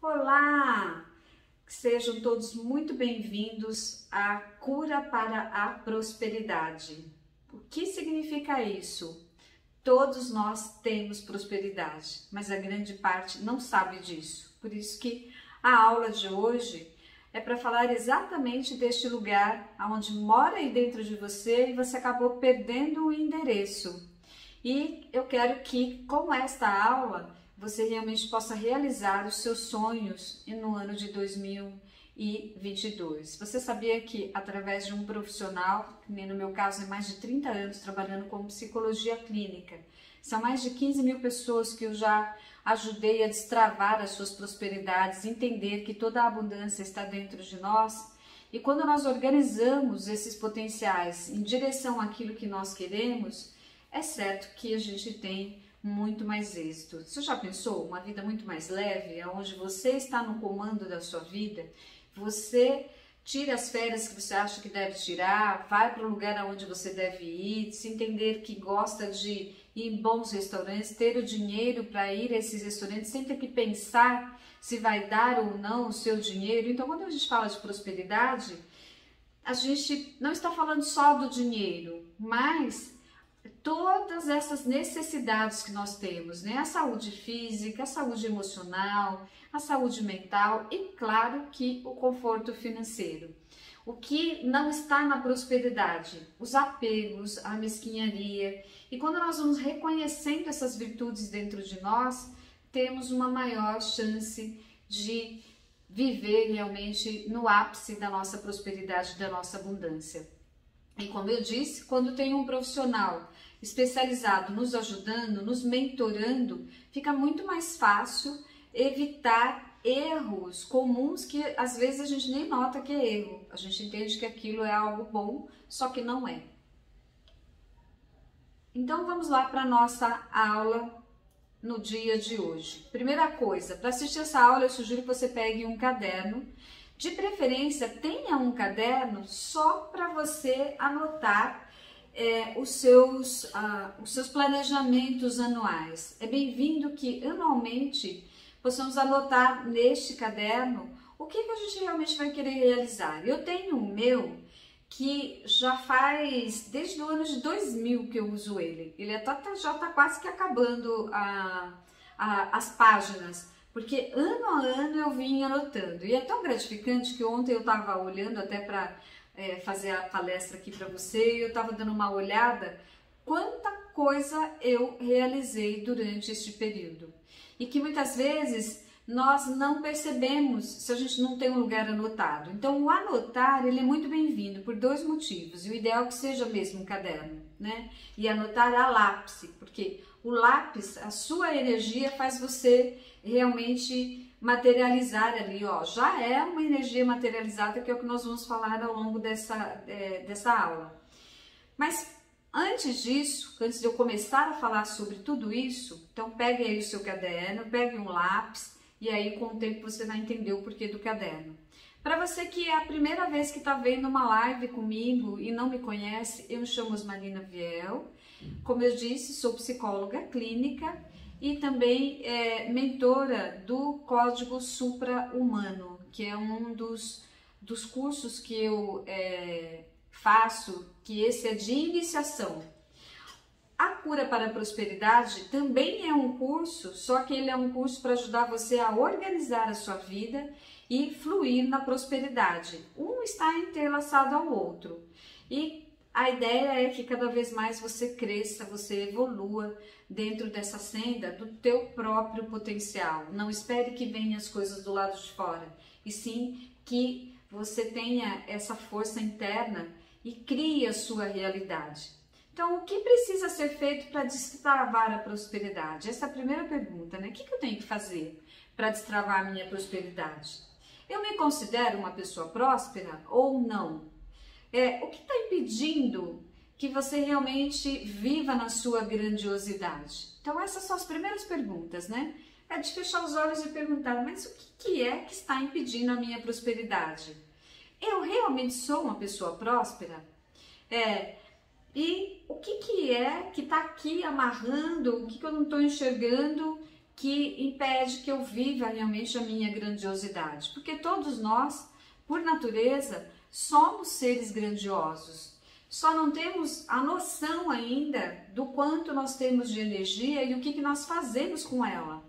Olá! Sejam todos muito bem-vindos à Cura para a Prosperidade. O que significa isso? Todos nós temos prosperidade, mas a grande parte não sabe disso. Por isso que a aula de hoje é para falar exatamente deste lugar onde mora aí dentro de você e você acabou perdendo o endereço. E eu quero que, com esta aula, você realmente possa realizar os seus sonhos no ano de 2022. Você sabia que através de um profissional, que no meu caso é mais de 30 anos trabalhando com psicologia clínica, são mais de 15 mil pessoas que eu já ajudei a destravar as suas prosperidades, entender que toda a abundância está dentro de nós. E quando nós organizamos esses potenciais em direção àquilo que nós queremos, é certo que a gente tem muito mais êxito. Você já pensou uma vida muito mais leve, onde você está no comando da sua vida? Você tira as férias que você acha que deve tirar, vai para o lugar onde você deve ir, se entender que gosta de ir em bons restaurantes, ter o dinheiro para ir a esses restaurantes sem ter que pensar se vai dar ou não o seu dinheiro. Então, quando a gente fala de prosperidade, a gente não está falando só do dinheiro, mas todas essas necessidades que nós temos, né? A saúde física, a saúde emocional, a saúde mental e, claro, que o conforto financeiro. O que não está na prosperidade? Os apegos, a mesquinharia. E quando nós vamos reconhecendo essas virtudes dentro de nós, temos uma maior chance de viver realmente no ápice da nossa prosperidade, da nossa abundância. E como eu disse, quando tem um profissional especializado nos ajudando, nos mentorando, fica muito mais fácil evitar erros comuns que às vezes a gente nem nota que é erro. A gente entende que aquilo é algo bom, só que não é. Então vamos lá para a nossa aula no dia de hoje. Primeira coisa, para assistir essa aula eu sugiro que você pegue um caderno. De preferência, tenha um caderno só para você anotar os seus planejamentos anuais. É bem-vindo que anualmente possamos anotar neste caderno o que a gente realmente vai querer realizar. Eu tenho o meu que já faz desde o ano de 2000 que eu uso ele. Ele já está quase que acabando as páginas, porque ano a ano eu vim anotando. E é tão gratificante que ontem eu estava olhando até para fazer a palestra aqui para você, e eu estava dando uma olhada quanta coisa eu realizei durante este período. E que muitas vezes nós não percebemos se a gente não tem um lugar anotado. Então o anotar, ele é muito bem-vindo por dois motivos. E o ideal é que seja mesmo um caderno, né? E anotar a lápis, porque o lápis, a sua energia faz você realmente materializar ali, ó. Já é uma energia materializada, que é o que nós vamos falar ao longo dessa aula. Mas antes disso, antes de eu começar a falar sobre tudo isso, então pegue aí o seu caderno, pegue um lápis e aí com o tempo você vai entender o porquê do caderno. Para você que é a primeira vez que está vendo uma live comigo e não me conhece, eu me chamo Osmarina Viel. Como eu disse, sou psicóloga clínica e também mentora do Código Supra-Humano, que é um dos cursos que eu faço, que esse é de iniciação. A Cura para a Prosperidade também é um curso, só que ele é um curso para ajudar você a organizar a sua vida e fluir na prosperidade. Um está entrelaçado ao outro. E a ideia é que cada vez mais você cresça, você evolua dentro dessa senda do teu próprio potencial. Não espere que venham as coisas do lado de fora, e sim que você tenha essa força interna e crie a sua realidade. Então, o que precisa ser feito para destravar a prosperidade? Essa é a primeira pergunta, né? O que eu tenho que fazer para destravar a minha prosperidade? Eu me considero uma pessoa próspera ou não? O que está impedindo que você realmente viva na sua grandiosidade? Então, essas são as primeiras perguntas, né? É de fechar os olhos e perguntar, mas o que é que está impedindo a minha prosperidade? Eu realmente sou uma pessoa próspera? E o que é que está aqui amarrando, o que eu não estou enxergando, que impede que eu viva realmente a minha grandiosidade. Porque todos nós, por natureza, somos seres grandiosos. Só não temos a noção ainda do quanto nós temos de energia e o que nós fazemos com ela.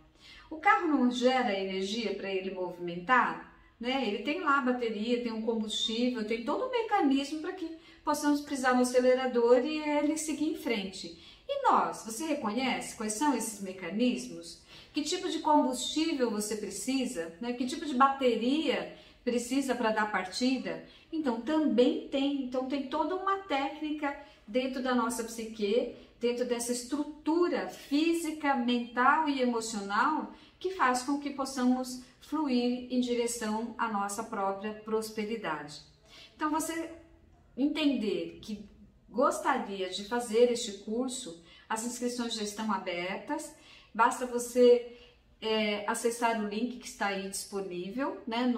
O carro não gera energia para ele movimentar, né? Ele tem lá a bateria, tem um combustível, tem todo um mecanismo para que possamos pisar no acelerador e ele seguir em frente. E nós, você reconhece quais são esses mecanismos? Que tipo de combustível você precisa, né? Que tipo de bateria precisa para dar partida? Então também tem, tem toda uma técnica dentro da nossa psique, dentro dessa estrutura física, mental e emocional que faz com que possamos fluir em direção à nossa própria prosperidade. Então você entender que gostaria de fazer este curso, as inscrições já estão abertas, basta você acessar o link que está aí disponível, né,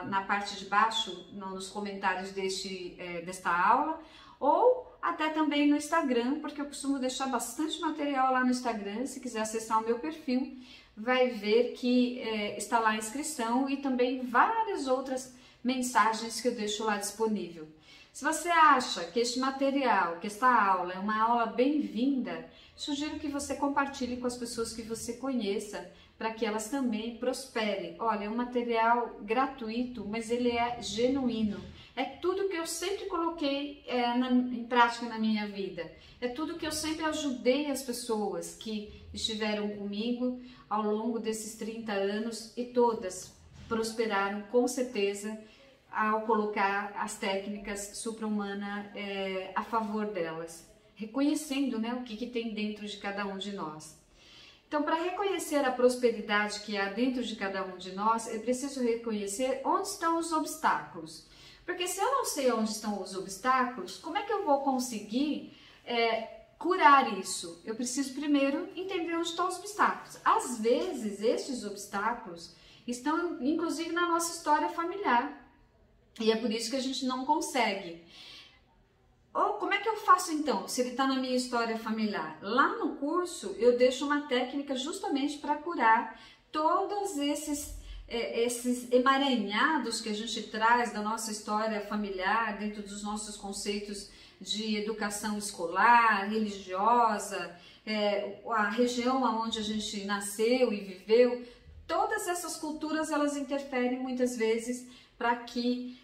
na parte de baixo, nos comentários desta aula, ou até também no Instagram, porque eu costumo deixar bastante material lá no Instagram. Se quiser acessar o meu perfil, vai ver que está lá a inscrição e também várias outras mensagens que eu deixo lá disponível. Se você acha que este material, que esta aula é uma aula bem-vinda, sugiro que você compartilhe com as pessoas que você conheça, para que elas também prosperem. Olha, é um material gratuito, mas ele é genuíno. É tudo que eu sempre coloquei em prática na minha vida. É tudo que eu sempre ajudei as pessoas que estiveram comigo ao longo desses 30 anos e todas prosperaram com certeza ao colocar as técnicas supra-humanas a favor delas, reconhecendo, né, o que tem dentro de cada um de nós. Então, para reconhecer a prosperidade que há dentro de cada um de nós, é preciso reconhecer onde estão os obstáculos. Porque se eu não sei onde estão os obstáculos, como é que eu vou conseguir curar isso? Eu preciso primeiro entender onde estão os obstáculos. Às vezes, esses obstáculos estão inclusive na nossa história familiar. E é por isso que a gente não consegue. Ou como é que eu faço então, se ele está na minha história familiar? Lá no curso eu deixo uma técnica justamente para curar todos esses emaranhados que a gente traz da nossa história familiar, dentro dos nossos conceitos de educação escolar, religiosa, a região onde a gente nasceu e viveu. Todas essas culturas, elas interferem muitas vezes para que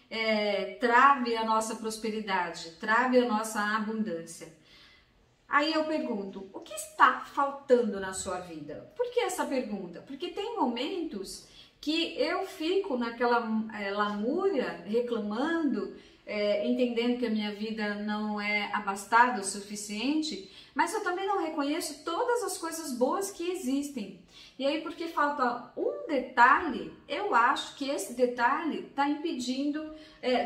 trave a nossa prosperidade, trave a nossa abundância. Aí eu pergunto, o que está faltando na sua vida? Por que essa pergunta? Porque tem momentos que eu fico naquela lamúria, reclamando, entendendo que a minha vida não é abastada o suficiente, mas eu também não reconheço todas as coisas boas que existem. E aí, porque falta um detalhe, eu acho que esse detalhe está impedindo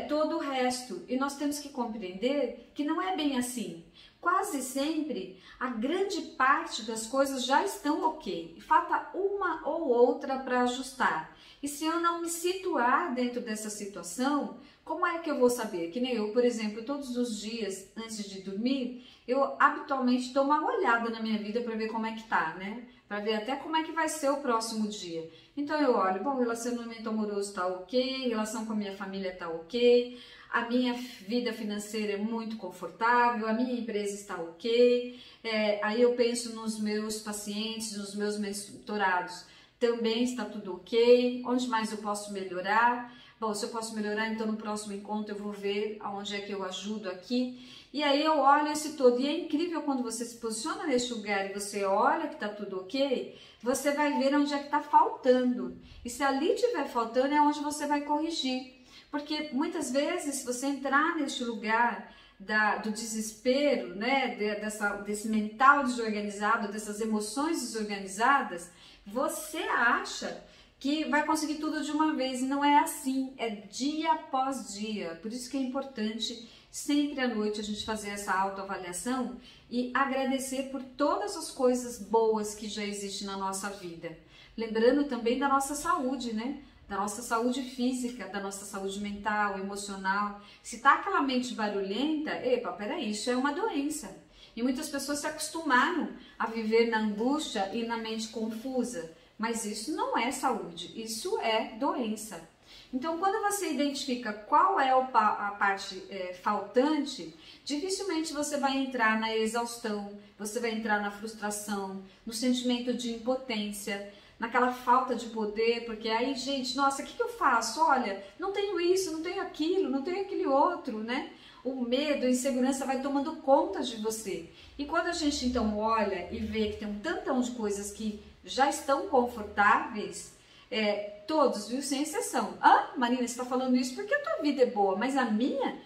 todo o resto. E nós temos que compreender que não é bem assim. Quase sempre, a grande parte das coisas já estão ok. Falta uma ou outra para ajustar. E se eu não me situar dentro dessa situação, como é que eu vou saber? Que nem eu, por exemplo, todos os dias, antes de dormir, eu habitualmente dou uma olhada na minha vida para ver como é que tá, né? Para ver até como é que vai ser o próximo dia. Então eu olho, bom, o relacionamento amoroso tá ok, relação com a minha família tá ok, a minha vida financeira é muito confortável, a minha empresa está ok, aí eu penso nos meus pacientes, nos meus mentorados, também está tudo ok, onde mais eu posso melhorar? Bom, se eu posso melhorar, então no próximo encontro eu vou ver aonde é que eu ajudo aqui. E aí eu olho esse todo, e é incrível quando você se posiciona nesse lugar e você olha que está tudo ok, você vai ver onde é que está faltando. E se ali estiver faltando, é onde você vai corrigir. Porque muitas vezes, se você entrar neste lugar do desespero, né, desse mental desorganizado, dessas emoções desorganizadas, você acha que vai conseguir tudo de uma vez, e não é assim, é dia após dia. Por isso que é importante sempre à noite a gente fazer essa autoavaliação e agradecer por todas as coisas boas que já existem na nossa vida. Lembrando também da nossa saúde, né? Da nossa saúde física, da nossa saúde mental, emocional. Se tá aquela mente barulhenta, epa, peraí, isso é uma doença. E muitas pessoas se acostumaram a viver na angústia e na mente confusa. Mas isso não é saúde, isso é doença. Então, quando você identifica qual é a parte faltante, dificilmente você vai entrar na exaustão, você vai entrar na frustração, no sentimento de impotência, naquela falta de poder, porque aí, gente, nossa, o que eu faço? Olha, não tenho isso, não tenho aquilo, não tenho aquele outro, né? O medo, a insegurança vai tomando conta de você. E quando a gente então olha e vê que tem um tantão de coisas que já estão confortáveis, todos, viu, sem exceção. Ah, Marina, você está falando isso porque a tua vida é boa, mas a minha,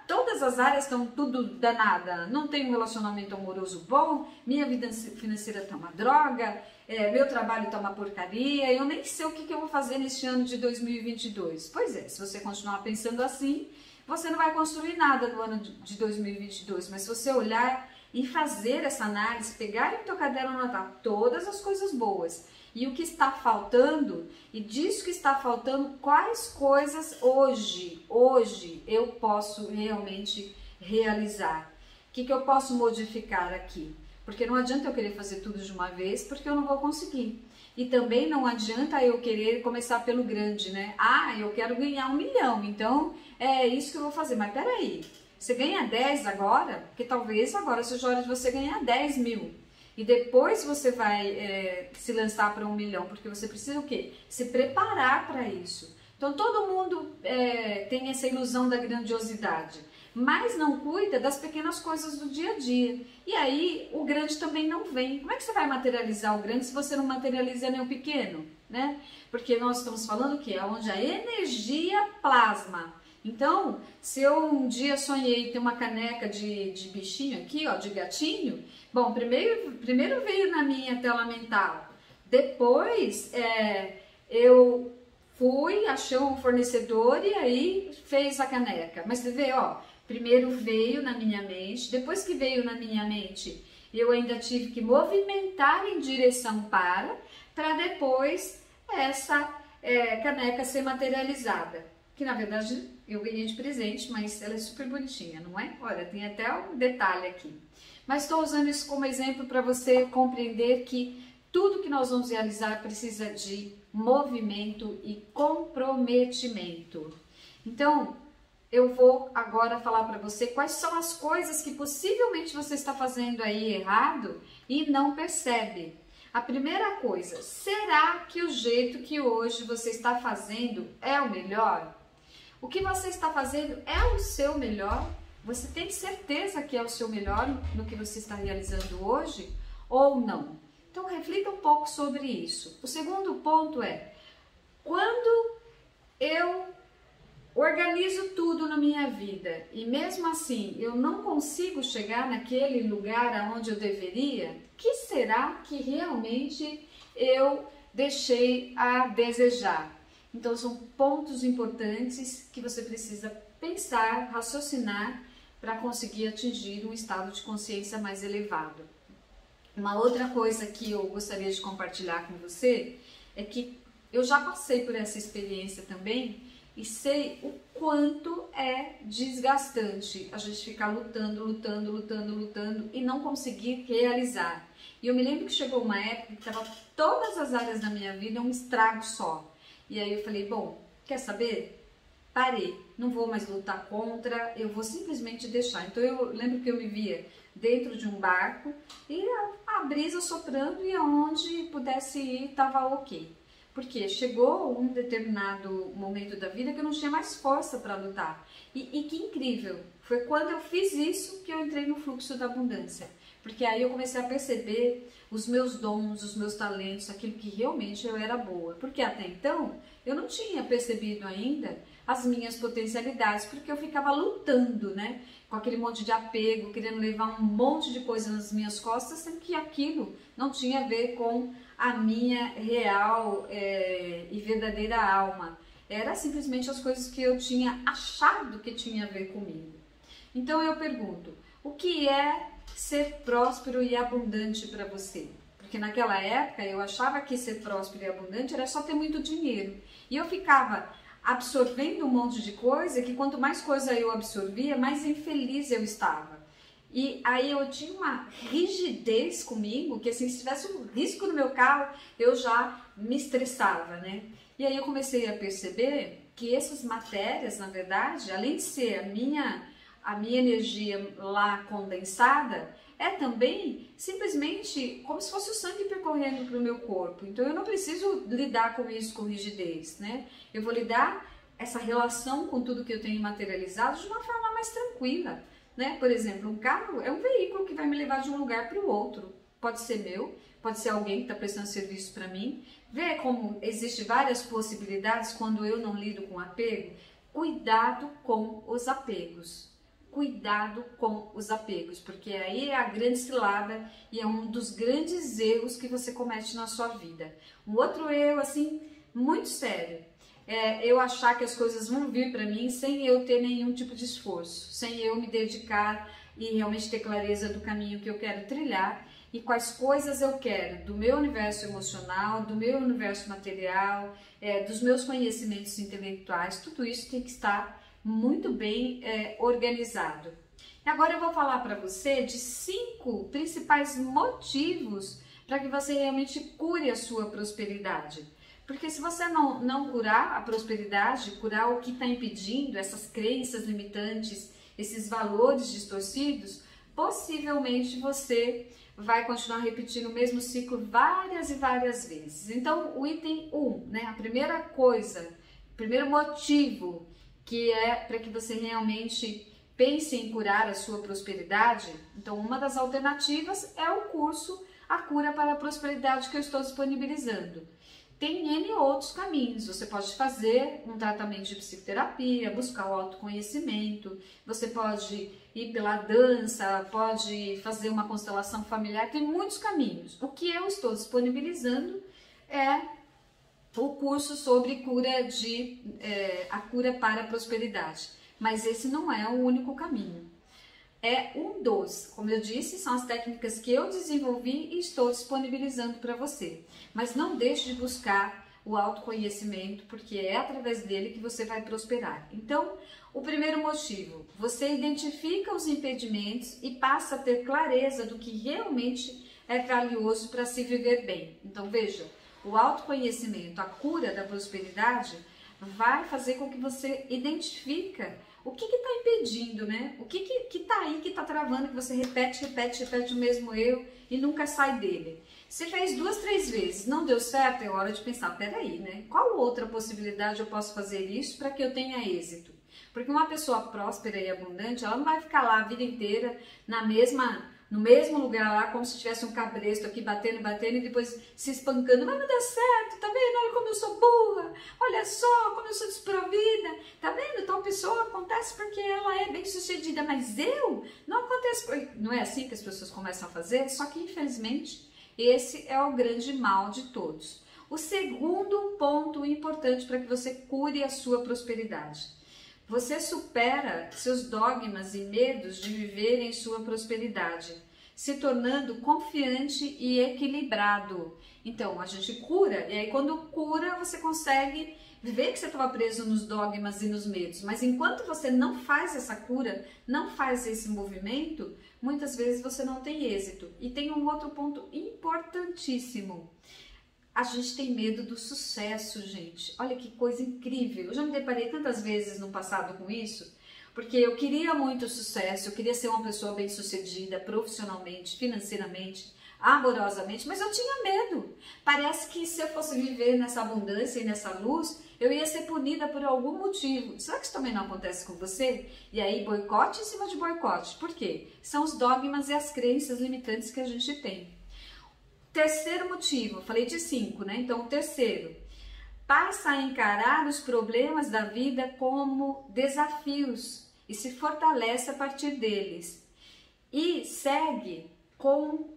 todas as áreas estão tudo danada. Não tenho um relacionamento amoroso bom, minha vida financeira está uma droga, meu trabalho está uma porcaria, eu nem sei o que eu vou fazer neste ano de 2022. Pois é, se você continuar pensando assim, você não vai construir nada no ano de 2022, mas se você olhar e fazer essa análise, pegar em teu caderno e anotar todas as coisas boas e o que está faltando, e disso que está faltando, quais coisas hoje eu posso realmente realizar? O que eu posso modificar aqui? Porque não adianta eu querer fazer tudo de uma vez, porque eu não vou conseguir. E também não adianta eu querer começar pelo grande, né? Ah, eu quero ganhar 1 milhão, então é isso que eu vou fazer. Mas peraí, você ganha 10 agora? Porque talvez agora seja hora de você ganhar 10 mil. E depois você vai se lançar para 1 milhão, porque você precisa o quê? Se preparar para isso. Então todo mundo tem essa ilusão da grandiosidade, mas não cuida das pequenas coisas do dia a dia. E aí o grande também não vem. Como é que você vai materializar o grande se você não materializa nem o pequeno, né? Porque nós estamos falando que é onde a energia plasma. Então, se eu um dia sonhei ter uma caneca de bichinho aqui, ó, de gatinho, bom, primeiro veio na minha tela mental, depois eu fui, achei um fornecedor e aí fez a caneca. Mas você vê, ó, primeiro veio na minha mente, depois que veio na minha mente, eu ainda tive que movimentar em direção para depois essa caneca ser materializada. Que na verdade eu ganhei de presente, mas ela é super bonitinha, não é? Olha, tem até um detalhe aqui. Mas estou usando isso como exemplo para você compreender que tudo que nós vamos realizar precisa de movimento e comprometimento. Então, eu vou agora falar para você quais são as coisas que possivelmente você está fazendo aí errado e não percebe. A primeira coisa, será que o jeito que hoje você está fazendo é o melhor? O que você está fazendo é o seu melhor? Você tem certeza que é o seu melhor no que você está realizando hoje ou não? Então reflita um pouco sobre isso. O segundo ponto é, quando eu organizo tudo na minha vida e mesmo assim eu não consigo chegar naquele lugar aonde eu deveria, que será que realmente eu deixei a desejar? Então são pontos importantes que você precisa pensar, raciocinar para conseguir atingir um estado de consciência mais elevado. Uma outra coisa que eu gostaria de compartilhar com você é que eu já passei por essa experiência também e sei o quanto é desgastante a gente ficar lutando e não conseguir realizar. E eu me lembro que chegou uma época que estava todas as áreas da minha vida um estrago só. E aí eu falei, bom, quer saber? Parei, não vou mais lutar contra, eu vou simplesmente deixar. Então eu lembro que eu me via dentro de um barco e a brisa soprando e aonde pudesse ir estava ok. Porque chegou um determinado momento da vida que eu não tinha mais força para lutar. E que incrível, foi quando eu fiz isso que eu entrei no fluxo da abundância. Porque aí eu comecei a perceber os meus dons, os meus talentos, aquilo que realmente eu era boa. Porque até então eu não tinha percebido ainda as minhas potencialidades, porque eu ficava lutando, né? Com aquele monte de apego, querendo levar um monte de coisa nas minhas costas, sendo que aquilo não tinha a ver com a minha real e verdadeira alma. Era simplesmente as coisas que eu tinha achado que tinha a ver comigo. Então eu pergunto, o que é ser próspero e abundante para você? Porque naquela época eu achava que ser próspero e abundante era só ter muito dinheiro. E eu ficava absorvendo um monte de coisa, que quanto mais coisa eu absorvia, mais infeliz eu estava. E aí eu tinha uma rigidez comigo, que assim, se tivesse um risco no meu carro, eu já me estressava, né? E aí eu comecei a perceber que essas matérias, na verdade, além de ser a minha energia lá condensada, é também simplesmente como se fosse o sangue percorrendo para o meu corpo. Então eu não preciso lidar com isso com rigidez, né? Eu vou lidar essa relação com tudo que eu tenho materializado de uma forma mais tranquila, né? Por exemplo, um carro é um veículo que vai me levar de um lugar para o outro. Pode ser meu, pode ser alguém que está prestando serviço para mim. Vê como existem várias possibilidades quando eu não lido com apego? Cuidado com os apegos. Cuidado com os apegos, porque aí é a grande cilada e é um dos grandes erros que você comete na sua vida. Um outro erro, assim, muito sério, é eu achar que as coisas vão vir para mim sem eu ter nenhum tipo de esforço, sem eu me dedicar e realmente ter clareza do caminho que eu quero trilhar e quais coisas eu quero do meu universo emocional, do meu universo material, dos meus conhecimentos intelectuais. Tudo isso tem que estar muito bem organizado. E agora eu vou falar para você de 5 principais motivos para que você realmente cure a sua prosperidade. Porque se você não curar a prosperidade, curar o que está impedindo, essas crenças limitantes, esses valores distorcidos, possivelmente você vai continuar repetindo o mesmo ciclo várias e várias vezes. Então, o item 1, né, a primeira coisa, o primeiro motivo que é para que você realmente pense em curar a sua prosperidade, então uma das alternativas é o curso A Cura para a Prosperidade que eu estou disponibilizando. Tem N outros caminhos, você pode fazer um tratamento de psicoterapia, buscar o autoconhecimento, você pode ir pela dança, pode fazer uma constelação familiar, tem muitos caminhos. O que eu estou disponibilizando é o curso sobre a cura para a prosperidade, mas esse não é o único caminho. É um dos, como eu disse, são as técnicas que eu desenvolvi e estou disponibilizando para você. Mas não deixe de buscar o autoconhecimento, porque é através dele que você vai prosperar. Então, o primeiro motivo, você identifica os impedimentos e passa a ter clareza do que realmente é valioso para se viver bem. Então, veja, o autoconhecimento, a cura da prosperidade, vai fazer com que você identifica o que está impedindo, né? O que está aí, que está travando, que você repete o mesmo erro e nunca sai dele. Se fez 2, 3 vezes, não deu certo, é hora de pensar, peraí, né? Qual outra possibilidade eu posso fazer isso para que eu tenha êxito? Porque uma pessoa próspera e abundante, ela não vai ficar lá a vida inteira no mesmo lugar lá, como se tivesse um cabresto aqui batendo e depois se espancando. Mas não dá certo, tá vendo? Olha como eu sou burra, olha só como eu sou desprovida, tá vendo? Tal pessoa acontece porque ela é bem sucedida, mas eu não acontece. Não é assim que as pessoas começam a fazer? Só que infelizmente esse é o grande mal de todos. O segundo ponto importante para que você cure a sua prosperidade. Você supera seus dogmas e medos de viver em sua prosperidade, se tornando confiante e equilibrado. Então, a gente cura, e aí quando cura, você consegue ver que você estava preso nos dogmas e nos medos. Mas enquanto você não faz essa cura, não faz esse movimento, muitas vezes você não tem êxito. E tem um outro ponto importantíssimo. A gente tem medo do sucesso, gente. Olha que coisa incrível. Eu já me deparei tantas vezes no passado com isso, porque eu queria muito sucesso, eu queria ser uma pessoa bem-sucedida profissionalmente, financeiramente, amorosamente, mas eu tinha medo. Parece que se eu fosse viver nessa abundância e nessa luz, eu ia ser punida por algum motivo. Será que isso também não acontece com você? E aí, boicote em cima de boicote. Por quê? São os dogmas e as crenças limitantes que a gente tem. Terceiro motivo, falei de 5, né? Então, o terceiro, passa a encarar os problemas da vida como desafios e se fortalece a partir deles. E segue com...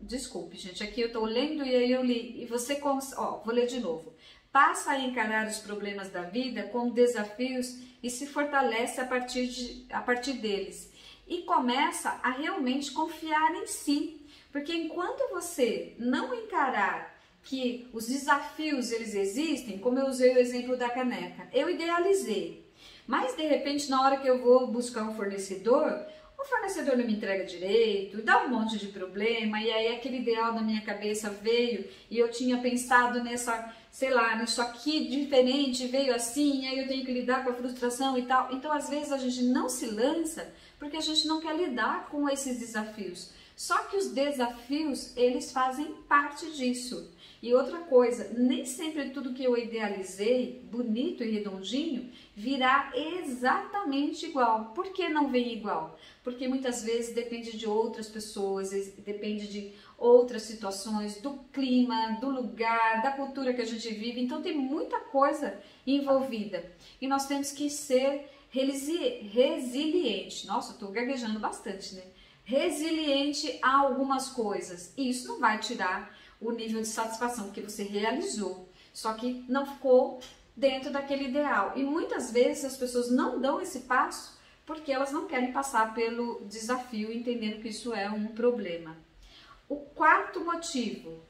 Desculpe, gente, aqui eu tô lendo e aí eu li. E você... vou ler de novo. Passa a encarar os problemas da vida como desafios e se fortalece a partir deles. E começa a realmente confiar em si. Porque enquanto você não encarar que os desafios eles existem, como eu usei o exemplo da caneca, eu idealizei. Mas de repente na hora que eu vou buscar um fornecedor, o fornecedor não me entrega direito, dá um monte de problema, e aí aquele ideal da minha cabeça veio e eu tinha pensado nessa, sei lá, nisso aqui diferente, veio assim, e aí eu tenho que lidar com a frustração e tal. Então, às vezes a gente não se lança porque a gente não quer lidar com esses desafios. Só que os desafios, eles fazem parte disso. E outra coisa, nem sempre tudo que eu idealizei, bonito e redondinho, virá exatamente igual. Por que não vem igual? Porque muitas vezes depende de outras pessoas, depende de outras situações, do clima, do lugar, da cultura que a gente vive. Então tem muita coisa envolvida. E nós temos que ser resiliente. Nossa, eu estou gaguejando bastante, né? Resiliente a algumas coisas. E isso não vai tirar o nível de satisfação, porque você realizou, só que não ficou dentro daquele ideal. E muitas vezes as pessoas não dão esse passo porque elas não querem passar pelo desafio, entendendo que isso é um problema. O quarto motivo: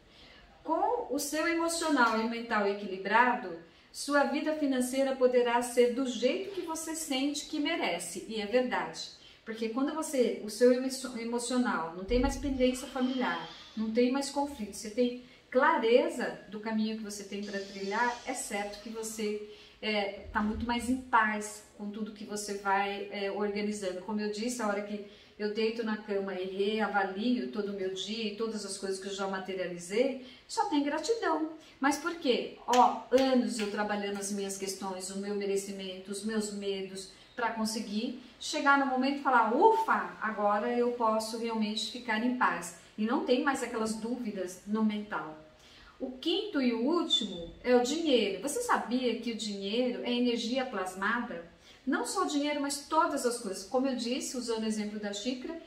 com o seu emocional e mental equilibrado, sua vida financeira poderá ser do jeito que você sente que merece. E é verdade. Porque quando o seu emocional não tem mais pendência familiar, não tem mais conflito, você tem clareza do caminho que você tem para trilhar, é certo que você está muito mais em paz com tudo que você vai organizando. Como eu disse, a hora que eu deito na cama e reavalio todo o meu dia e todas as coisas que eu já materializei, só tem gratidão. Mas por quê? Anos eu trabalhando as minhas questões, o meu merecimento, os meus medos, para conseguir chegar no momento e falar, ufa, agora eu posso realmente ficar em paz. E não tem mais aquelas dúvidas no mental. O quinto e o último é o dinheiro. Você sabia que o dinheiro é energia plasmada? Não só o dinheiro, mas todas as coisas. Como eu disse, usando o exemplo da xícara,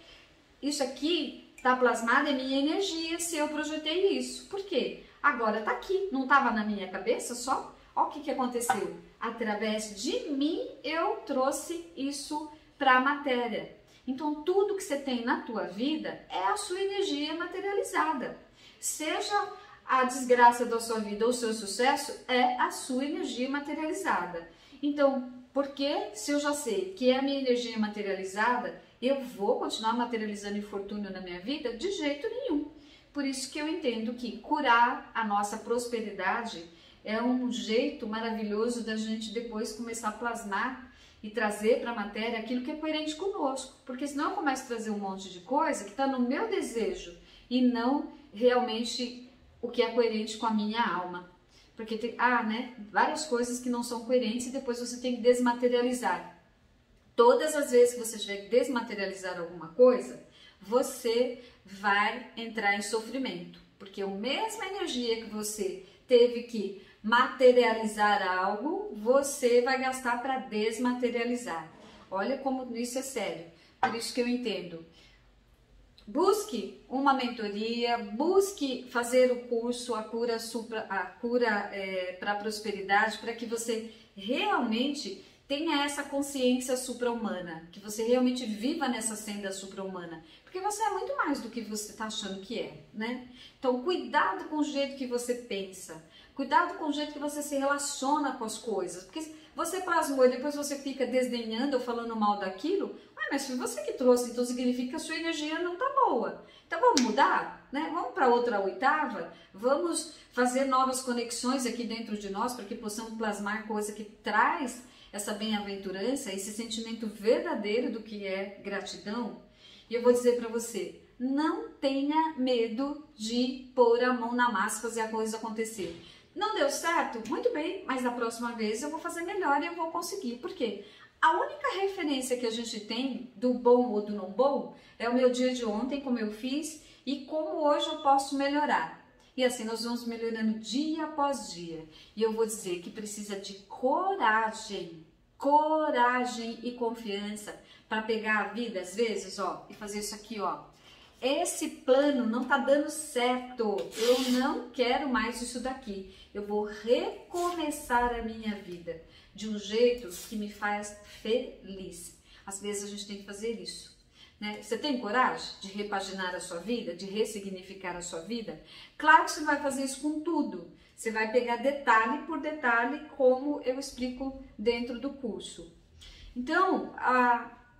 isso aqui está plasmado, é minha energia se eu projetei isso. Por quê? Agora está aqui, não estava na minha cabeça só? Olha o que aconteceu. Através de mim, eu trouxe isso para a matéria. Então, tudo que você tem na tua vida é a sua energia materializada. Seja a desgraça da sua vida ou o seu sucesso, é a sua energia materializada. Então, porque se eu já sei que é a minha energia materializada, eu vou continuar materializando infortúnio na minha vida? De jeito nenhum. Por isso que eu entendo que curar a nossa prosperidade é um jeito maravilhoso da gente depois começar a plasmar e trazer para a matéria aquilo que é coerente conosco. Porque senão eu começo a trazer um monte de coisa que está no meu desejo e não realmente o que é coerente com a minha alma. Porque tem várias coisas que não são coerentes e depois você tem que desmaterializar. Todas as vezes que você tiver que desmaterializar alguma coisa, você vai entrar em sofrimento. Porque a mesma energia que você teve que materializar algo, você vai gastar para desmaterializar. Olha como isso é sério. Por isso que eu entendo. Busque uma mentoria, busque fazer o curso A Cura para a Prosperidade, para que você realmente tenha essa consciência supra-humana, que você realmente viva nessa senda supra-humana, porque você é muito mais do que você está achando que é, né? Então, cuidado com o jeito que você pensa, cuidado com o jeito que você se relaciona com as coisas, porque você plasmou e depois você fica desdenhando ou falando mal daquilo, mas foi você que trouxe, então significa que a sua energia não está boa. Então vamos mudar, né? Vamos para outra oitava, vamos fazer novas conexões aqui dentro de nós para que possamos plasmar coisa que traz essa bem-aventurança, esse sentimento verdadeiro do que é gratidão. E eu vou dizer para você, não tenha medo de pôr a mão na massa e fazer a coisa acontecer. Não deu certo? Muito bem, mas da próxima vez eu vou fazer melhor e eu vou conseguir. Por quê? A única referência que a gente tem do bom ou do não bom é o meu dia de ontem, como eu fiz e como hoje eu posso melhorar. E assim nós vamos melhorando dia após dia. E eu vou dizer que precisa de coragem e confiança para pegar a vida às vezes, e fazer isso aqui, Esse plano não tá dando certo, eu não quero mais isso daqui. Eu vou recomeçar a minha vida de um jeito que me faz feliz. Às vezes a gente tem que fazer isso, né? Você tem coragem de repaginar a sua vida, de ressignificar a sua vida? Claro que você vai fazer isso com tudo. Você vai pegar detalhe por detalhe, como eu explico dentro do curso. Então,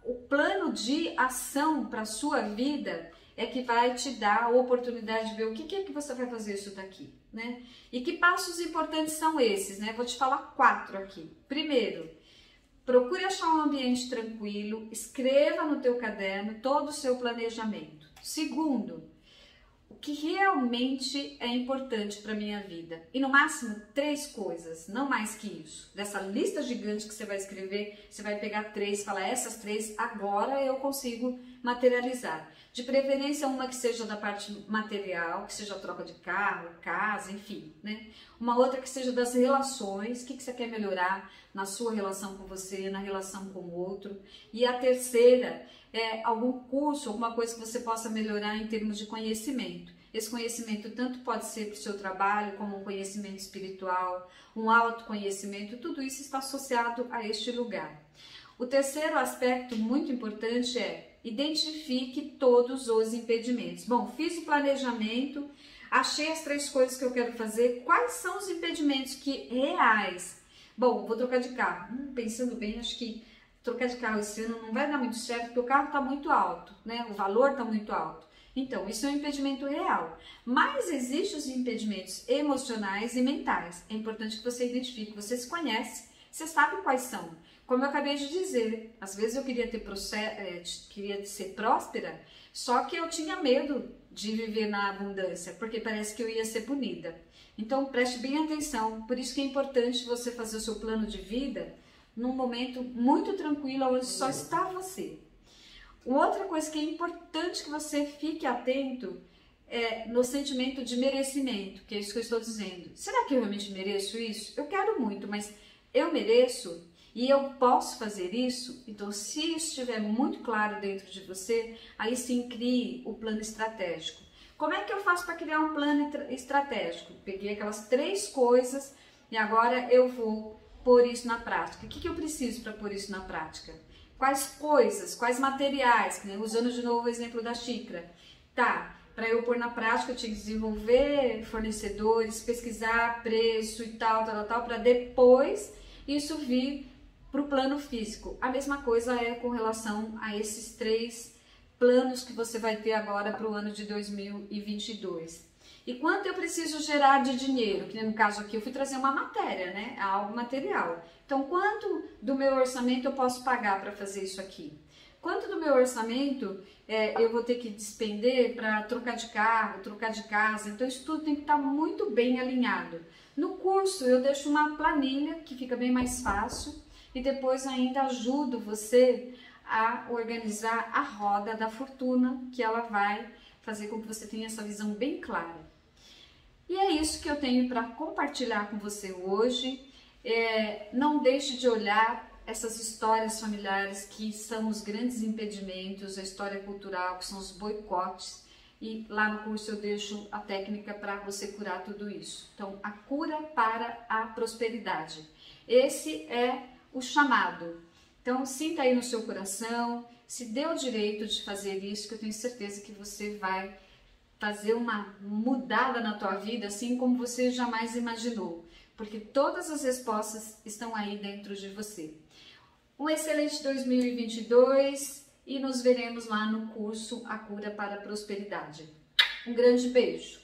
o plano de ação para a sua vida é que vai te dar a oportunidade de ver o que é que você vai fazer isso daqui, né? E que passos importantes são esses, né? Vou te falar 4 aqui. Primeiro, procure achar um ambiente tranquilo, escreva no teu caderno todo o seu planejamento. Segundo, o que realmente é importante para a minha vida. E no máximo 3 coisas, não mais que isso. Dessa lista gigante que você vai escrever, você vai pegar 3 e falar, essas 3 agora eu consigo materializar. De preferência uma que seja da parte material, que seja a troca de carro, casa, enfim, né? Uma outra que seja das relações, o que você quer melhorar na sua relação com você, na relação com o outro. E a terceira é algum curso, alguma coisa que você possa melhorar em termos de conhecimento. Esse conhecimento tanto pode ser para o seu trabalho, como um conhecimento espiritual, um autoconhecimento, tudo isso está associado a este lugar. O terceiro aspecto muito importante é identifique todos os impedimentos. Bom, fiz o planejamento, achei as 3 coisas que eu quero fazer, quais são os impedimentos reais? Bom, vou trocar de carro. Pensando bem, acho que trocar de carro esse ano não vai dar muito certo, porque o carro está muito alto, né? O valor está muito alto. Então, isso é um impedimento real. Mas existem os impedimentos emocionais e mentais. É importante que você identifique, você se conhece, você sabe quais são. Como eu acabei de dizer, às vezes eu queria queria ser próspera, só que eu tinha medo de viver na abundância, porque parece que eu ia ser punida. Então, preste bem atenção. Por isso que é importante você fazer o seu plano de vida num momento muito tranquilo, onde só está você. Outra coisa que é importante que você fique atento é no sentimento de merecimento, que é isso que eu estou dizendo. Será que eu realmente mereço isso? Eu quero muito, mas eu mereço e eu posso fazer isso? Então, se isso estiver muito claro dentro de você, aí sim crie o plano estratégico. Como é que eu faço para criar um plano estratégico? Peguei aquelas 3 coisas e agora eu vou pôr isso na prática. O que eu preciso para pôr isso na prática? Quais coisas, quais materiais, né? Usando de novo o exemplo da xícara. Tá, para eu pôr na prática eu tinha que desenvolver fornecedores, pesquisar preço e tal, para depois isso vir para o plano físico. A mesma coisa é com relação a esses 3 planos que você vai ter agora para o ano de 2022. E quanto eu preciso gerar de dinheiro? Que no caso aqui eu fui trazer uma matéria, né? Algo material. Então, quanto do meu orçamento eu posso pagar para fazer isso aqui? Quanto do meu orçamento eu vou ter que despender para trocar de carro, trocar de casa? Então, isso tudo tem que estar muito bem alinhado. No curso, eu deixo uma planilha que fica bem mais fácil e depois ainda ajudo você a organizar a roda da fortuna, que ela vai fazer com que você tenha essa visão bem clara. E é isso que eu tenho para compartilhar com você hoje. Não deixe de olhar essas histórias familiares que são os grandes impedimentos, a história cultural, que são os boicotes. E lá no curso eu deixo a técnica para você curar tudo isso. Então, a cura para a prosperidade. Esse é o chamado. Então, sinta aí no seu coração, se dê o direito de fazer isso, que eu tenho certeza que você vai fazer uma mudada na tua vida, assim como você jamais imaginou, porque todas as respostas estão aí dentro de você. Um excelente 2022 e nos veremos lá no curso A Cura para a Prosperidade. Um grande beijo!